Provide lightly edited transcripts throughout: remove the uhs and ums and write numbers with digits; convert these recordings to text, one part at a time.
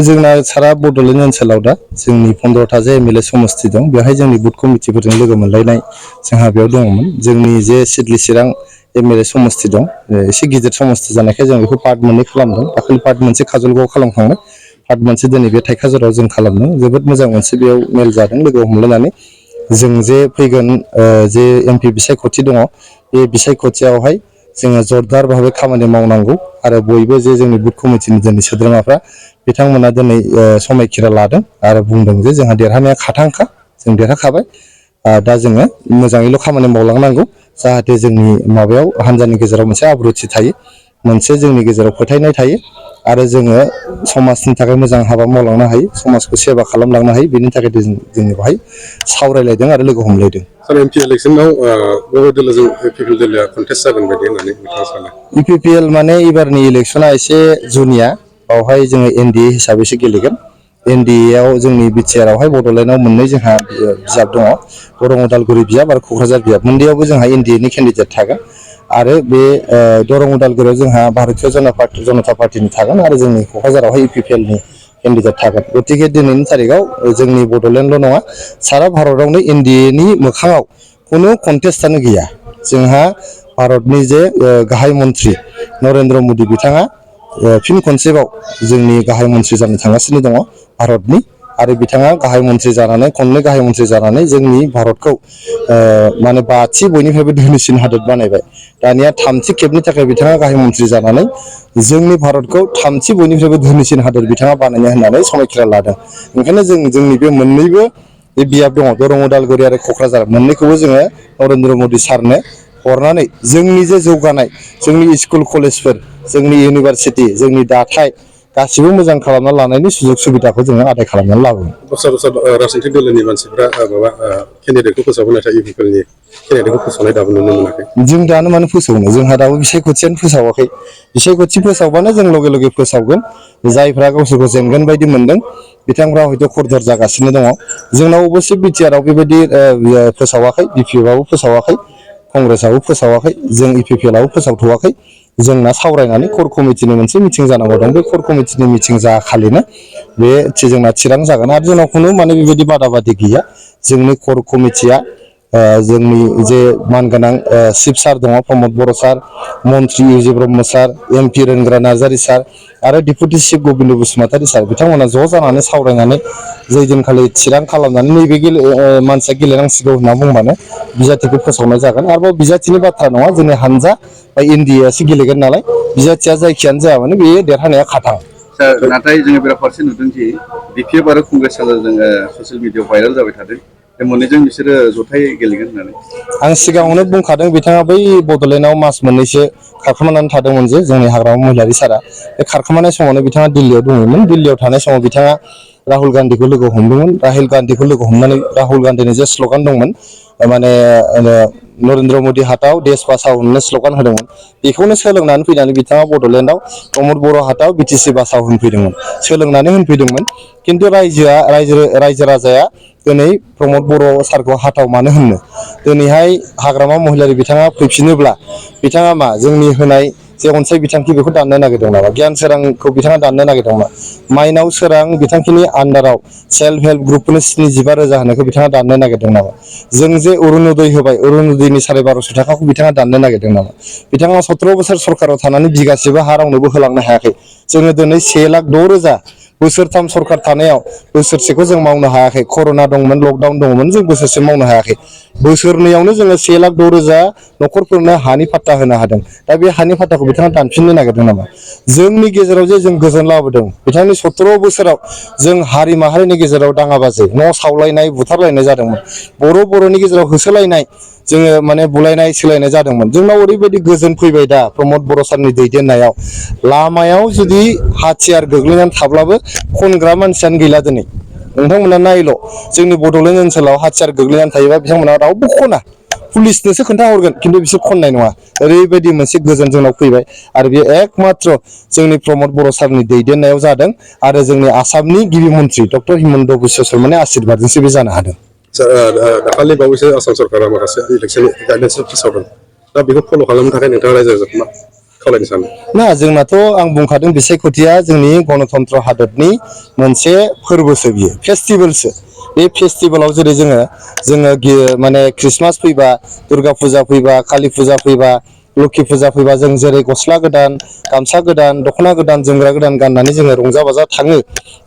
जोंना सारा बड'लेण्ड ओनसोलाव दा जोंनि 15टा जे एमएलए समस्ति दं बेवहाय जोंनि बुथ कमिटिफोरजों लोगो मोनलायनाय जोंहा बेयाव दङमोन जोंनि जे सिडली चिरां एमएलए समस्ति दं एसे गिदिर समस्ति जानायखाय जों बेखौ पार्ट मोननै खालामदों दाखालि पार्ट मोनसे काजलगावआव खालामखांबाय पार्ट मोनसे दिनै बे थाइखाजुराव जों खालामदों जोबोद मोजां मोनसे बेयाव मेल जादों लोगो हमलायनानै जों जे फैगोन जे एमपि बिसायख'थि दङ बे बिसायख'थियावहाय जोङो जरदार भाबै खामानि मावनांगौ आरो बयबो जे जोंनि बुथ कमिटिनि दिनै सोद्रोमाफ्रा बिथांमोना दिनै समायखिरा लादों आरो बुंदों जे जोंहा देरहानाया खाथांखा जों देरहाखाबाय दा जोङो मोजाङैल' खामानि मावलांनांगौ जाहाथे जोंनि माबायाव हान्जानि गेजेराव मोनसे आब्रुथि थायो मोनसे जोंनि गेजेराव फोथायनाय थायो आरो जोङो समाजनि थाखाय मोजां हाबा मावलांनो हायो समाजखौ सेबा खालामलांनो हायो बेनि थाखाय जों बेवहाय सावरायलायदों आरो लोगो हमलायदों सार एमपि इलेक्सनाव बबे दोलोजों इउपिपिएल दोलोआ कन्टेस्ट जागोन बायदि होननानै नोंथाङा सानो इउपिपिएल माने एबारनि इलेक्सना एसे जुनिया बावहाय जोङो एनडिए हिसाबैसो गेलेगोन एनडिएआव जोंनि बिटिआर आवहाय बड'लेण्डआव मोननै जोंहा बिजाब दङ दरं उदालगुरि बिजाब आरो क'क्राझार बिजाब मोननैयावबो जोंहा एनडिएनि केन्डिडेट थागोन आरो बे दरं उदालगुरियाव जोंहा भारतीय जनता पार्टिनि थागोन आरो जोंनि क'क्राझारावहाय इउपिपिएलनि केन्डिडेट थागोन गतिके दिनैनि तारिखाव जोंनि बड'लेण्डल' नङा सारा भारतआवनो एनडिएनि मोखाङाव खुनु कन्टेस्टआनो गैया जोंहा भारतनि जे गाहाय मन्त्रि नरेन्द्र मदि बिथाङा फिन खनसेबाव जोंनि गाहाय मन्त्रि जानो थांगासिनो दङ भारतनि आरो बिथाङा गाहाय मन्त्रि जानानै खननै गाहाय मन्त्रि जानानै जोंनि भारतखौ माने बाथि बयनिफ्रायबो धोनिसिन हादोर बानायबाय दानिया थामथि खेबनि थाखाय बिथाङा गाहाय मन्त्रि जानानै जोंनि भारतखौ थामथि बयनिफ्रायबो धोनिसिन हादोर बिथाङा बानायनो होननानै समायखिरा लादों ओंखायनो जोंनि बे मोननैबो बे बियाब दङ दरं उदालगुरि आरो क'क्राझार मोननैखौबो जोङो नरेन्द्र मदि सारनो हरनानै जोंनि जे जौगानाय जोंनि स्कुल कलेजफोर जोंनि इउनिभारसिटि जोंनि दाथाय गासिबो मोजां खालामना लानायनि सुजुग सुबिदाखौ जोङो आदाय खालामनानै लाबोगोन दस्रा राजनीतिक दोलोनि मानसिफ्रा माबा केन्डिडेटखौ फोसावो नाथाय इउपिपिएलनि केन्डिडेटखौ फोसावनाय दाबो नुनो मोनाखै जों दानो मानो फोसावनो जोंहा दाबो बिसायख'थियानो फोसावाखै बिसायख'थि फोसावबानो जों लगे लगे फोसावगोन जायफ्रा गावसोरखौ जेनगोन बायदि मोनदों बिथांफ्रा हयथ' खरदार जागासिनो दङ जोंनाव अबयसे बिटिआरआव बेबायदि फोसावाखै बिपिएफआबो फोसावाखै कंग्रेसआबो फोसावाखै जों इउपिपिएलआबो फोसावथ'वाखै जोंना सावरायनानै क'र कमिटिनि मोनसे मिटिं जानांगौ दं बे क'र कमिटिनि मिटिं जाखालिनो बे जोंना थिरां जागोन आरो जोंनाव खुनु माने बेबायदि बादा बादि गैया जोंनि क'र कमिटिया जोंनि जे मानगोनां चिफ सार दङ प्रमद बर' सार मन्त्रि इउजि ब्रह्म सार एमपि रोनग्रा नार्जारि सार आरो डिपुटि चिफ गबिन्द बसुमतारी सार बिथांमोना ज' जानानै सावरायनानै जै दिनखालि थिरां खालामनानै नैबे मानसिया गेलेनांसिगौ होनना बुंबानो बिजाथिखौ फोसावनाय जागोन आरोबाव बिजाथिनि बाथ्रा नङा जोंनि हानजा बा एनडिएआसो गेलेगोन नालाय बिजाथिया जायखियानो जाया मानो बेयो देरहानाया खाथां नाथाय जोङो बेराफारसे नुदों दि बिपिएफ आरो कंग्रेस जोङो ससियेल मिडियायाव भाइरेल जाबाय थादों बे मोननैजों बिसोरो जथाय गेलेगोन होननानै आं सिगाङावनो बुंखादों बिथाङा बै बड'लेण्डआव मास मोननैसो खारखोमानानै थादोंमोन जे जोंनि हाग्रामा महिलारि सारा बे खारखोमानाय समावनो बिथाङा दिल्लीयाव दङमोन दिल्लीयाव थानाय समाव बिथाङा राहुल गान्धीखौ लोगो हमदोंमोन राहुल गान्धीखौ लोगो हमनानै राहुल गान्धीनि जे स्ल'गान दंमोन माने नरेन्द्र मदि हाथाव देश बासाव होननो स्ल'गान होदोंमोन बेखौनो सोलोंनानै फैनानै बिथाङा बड'लेण्डआव प्रमद बर' हाटआव बिटिसि बासाव होनफैदोंमोन सोलोंनानै होनफैदोंमोन खिन्थु रायजो राजाया दिनै प्रमद बर' सारखौ हाथाव मानो होननो दिनैहाय हाग्रामा महिलारि बिथाङा फैफिनोब्ला बिथाङा मा जोंनि होनाय जे अनसाय बिथांखि बेखौ दाननो नागिरदों नामा गियान सोरांखौ बिथाङा दाननो नागिरदों नामा माइनाव सोरां बिथांखिनि आन्दाराव सेल्फ हेल्प ग्रुपफोरनि 75,000 होनायखौ बिथाङा दाननो नागिरदों नामा जों जे अरुनदय होबाय अरुनदयनि 1250 थाखाखौ बिथाङा दाननो नागिरदों नामा बिथाङा 17 बोसोर सरकाराव थानानै बिगासेबो हा रावनोबो होलांनो हायाखै जोङो दिनै 1,06,000 बोसोरथाम सरकार थानायाव बोसोरसेखौ जों मावनो हायाखै कर'ना दंमोन लकडाउन दङमोन जों बोसोरसे मावनो हायाखै बोसोरनैयावनो जोङो 1,06,000 न'खरफोरनो हानि फाट्टा होनो हादों दा बे हानि फाट्टाखौ बिथाङा दानफिननो नागिरदों नामा जोंनि गेजेराव जे जों गोजोन लाबोदों बिथांनि 17 बोसोराव जों हारि माहारिनि गेजेराव दाङाबाजि न' सावलायनाय बुथारलायनाय जादोंमोन बर'नि गेजेराव होसोलायनाय जोङो माने बुलायनाय सोलायनाय जादोंमोन जोंनाव ओरैबायदि गोजोन फैबाय दा प्रमद बर' सारनि दैदेननायाव लामायाव जुदि हाथियार गोग्लैनानै थाब्लाबो खनग्रा मानसियानो गैला दिनै नोंथांमोना नायल' जोंनि बड'लेण्ड ओनसोलाव हाथियार गोग्लैनानै थायोबा बिथांमोना रावबो खना पुलिसनोसो खोन्थाहरगोन खिन्थु बिसोर खननाय नङा ओरैबायदि मोनसे गोजोन जोंनाव फैबाय आरो बे एकमात्र जोंनि प्रमद बर' सारनि दैदेननायाव जादों आरो जोंनि आसामनि गिबि मन्त्रि डक्टर हिमन्त बिश्व शर्मानि आशीर्बादजोंसो बे जानो हादों दाखालि बावैसो आसाम सरकारा माखासे इलेक्सन गाइडलाइन्सफोर फोसावदों दा बेखौ फल' खालामनो थाखाय नोंथाङा रायजो राजाखौ मा खावलायनो सानो? ना जोंनाथ' आं बुंखादों बिसायख'थिया जोंनि गणतन्त्र हादरनि मोनसे फोरबोसो बियो फेस्टिभेलसो बे फेस्टिभेलाव जेरै जोङो माने ख्रिस्टमास फैबा दुर्गा फुजा फैबा कालि फुजा फैबा लोखि फुजा फैबा जों जेरै गस्ला गोदान गामसा गोदान दख'ना गोदान जोमग्रा गोदान गाननानै जोङो रंजा बाजा थाङो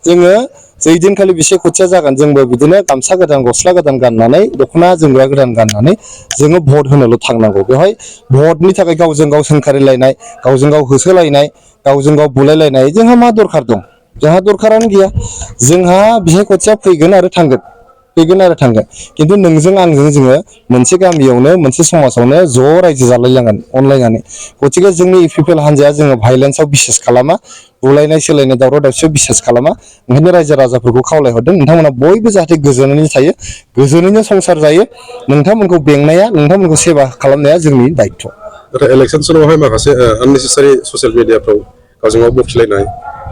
जोङो जै दिनखालि बिसायख'थिया जागोन जोंबो बिदिनो गामसा गोदान गस्ला गोदान गाननानै दख'ना जोमग्रा गोदान गाननानै जोङो भट होनोल' थांनांगौ बेवहाय भटनि थाखाय गावजों गाव सोंखारिलायनाय गावजों गाव होसोलायनाय गावजों गाव बुलायलायनाय जोंहा मा दरखार दं जोंहा दरखारानो गैया जोंहा बिसायख'थिया फैगोन आरो थांगोन खिन्थु नोंजों आंजों जोङो मोनसे गामियावनो मोनसे समाजावनो ज' रायजो जालायलांगोन अनलायनानै गतिके जोंनि इउपिपिएल हान्जाया जोङो भायलेन्सआव बिसास खालामा बुलायनाय सोलायनाय दावराव दावसियाव बिसास खालामा ओंखायनो रायजो राजाफोरखौ खावलायहरदों नोंथांमोना बयबो जाहाथे गोजोनैनो थायो गोजोनैनो संसार जायो नोंथांमोनखौ बेंनाया नोंथांमोनखौ सेवा खालामनाया जोंनि दायित्व। नाथाय इलेक्सन समावहाय माखासे आननेसेसारि ससियेल मिडियाफ्राव गावजों गाव बखिलायनाय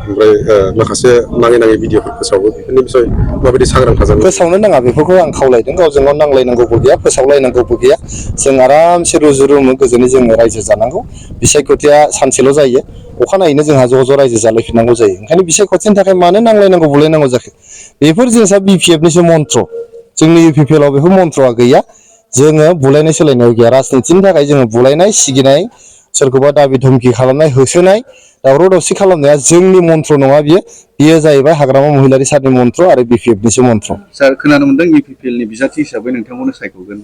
ओमफ्राय माखासे नाङै नाङै भिडिअफोर फोसावो बेफोरनि बिसय माबायदि सांग्रां थाजानो फोसावनो नाङा बेफोरखौ आं खावलायदों गावजों गाव नांलायनांगौबो गैया फोसावलायनांगौबो गैया जों आरामसे रुजु रुमु गोजोनै जोङो रायजो जानांगौ बिसायख'थिया सानसेल' जायो अखानायैनो जोंहा ज' ज' रायजो जालायफिननांगौ जायो ओंखायनो बिसायख'थिनि थाखाय मानो नांलायनांगौ बुलायनांगौ जाखो बेफोर जिनिसा बिपिएफनिसो मन्त्र जोंनि इउपिपिएलआव बेफोर मन्त्रआ गैया जोङो बुलायनाय सोलायनायाव गैया राजनितिनि थाखाय जोङो बुलायनाय सिगिनाय सोरखौबा दाबि धमखि खालामनाय होसोनाय दावराव दावसि खालामनाया जोंनि मन्त्र नङा बियो जाहैबाय हाग्रामा महिलारि सारनि मन्त्र आरो बिपिएफनिसो मन्त्र। सार खोनानो मोनदों इउपिपिएलनि बिजाथि हिसाबै नोंथांमोननो सायख'गोन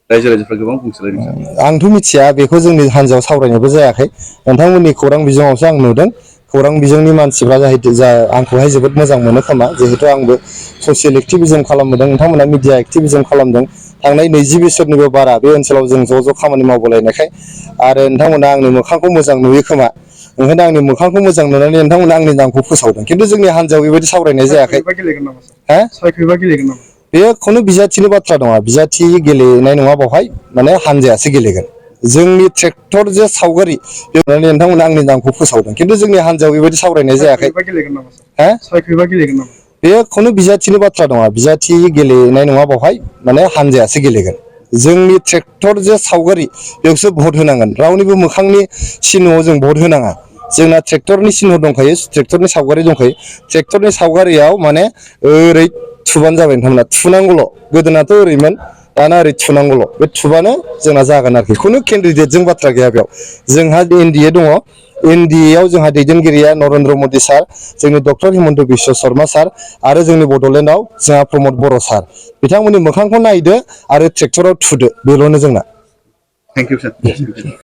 रायजो राजाफ्रा गोबां बुंसोलायदों। आंथ' मिथिया बेखौ जोंनि हान्जायाव सावरायनायबो जायाखै नोंथांमोननि खौरां बिजोङावसो आं नुदों खौरां बिजोंनि मानसिफ्रा जाहैदों आंखौहाय जोबोद मोजां मोनो खोमा जिहेथु आंबो ससियेल एक्टिभिजम खालामबोदों नोंथांमोना मिडिया एक्टिभिजम खालामदों थांनाय 20 बोसोरनिबो बारा बे ओनसोलाव जों ज' ज' खामानि मावबोलायनायखाय आरो नोंथांमोना आंनि मोखांखौ मोजां नुयो खोमा ओंखायनो आंनि मोखांखौ मोजां नुनानै नोंथांमोना आंनि नामखौ फोसावदों खिन्थु जोंनि हान्जायाव बेबायदि सावरायनाय जायाखै। बे खुनु बिजाथिनि बाथ्रा नङा बिजाथि गेलेनाय नङा बावहाय माने हान्जायासो गेलेगोन जोंनि ट्रेक्टर जे सावगारि बेवहाय नोंथांमोना आंनि नामखौ फोसावदों खिन्थु जोंनि हान्जायाव बेबायदि सावरायनाय जायाखै। बे खुनु बिजाथिनि बाथ्रा नङा बिजाथि गेलेनाय नङा बावहाय माने हान्जायासो गेलेगोन जोंनि ट्रेक्टर जे सावगारि बेयावसो भट होनांगोन रावनिबो मोखांनि सिनआव जों भट होनाङा जोंना ट्रेक्टरनि सिन दंखायो ट्रेक्टरनि सावगारि दंखायो ट्रेक्टरनि सावगारियाव माने ओरै थुबानो जाबाय नोंथांमोना थुनांगौल' गोदोनाथ' ओरैमोन दाना ओरै थुनांगौल' बे थुबानो जोंना जागोन आरोखि खुनु केन्डिडेटजों बाथ्रा गैया बेयाव जोंहा एनडिए दङ एनडिएआव जोंहा दैदेनगिरिया नरेन्द्र मदि सार जोंनि डक्टर हिमन्त बिश्व शर्मा सार आरो जोंनि बड'लेण्डआव जोंहा प्रमद बर' सार बिथांमोननि मोखांखौ नायदो आरो ट्रेक्टराव थुदो बेल'नो जोंना। Thank you sir.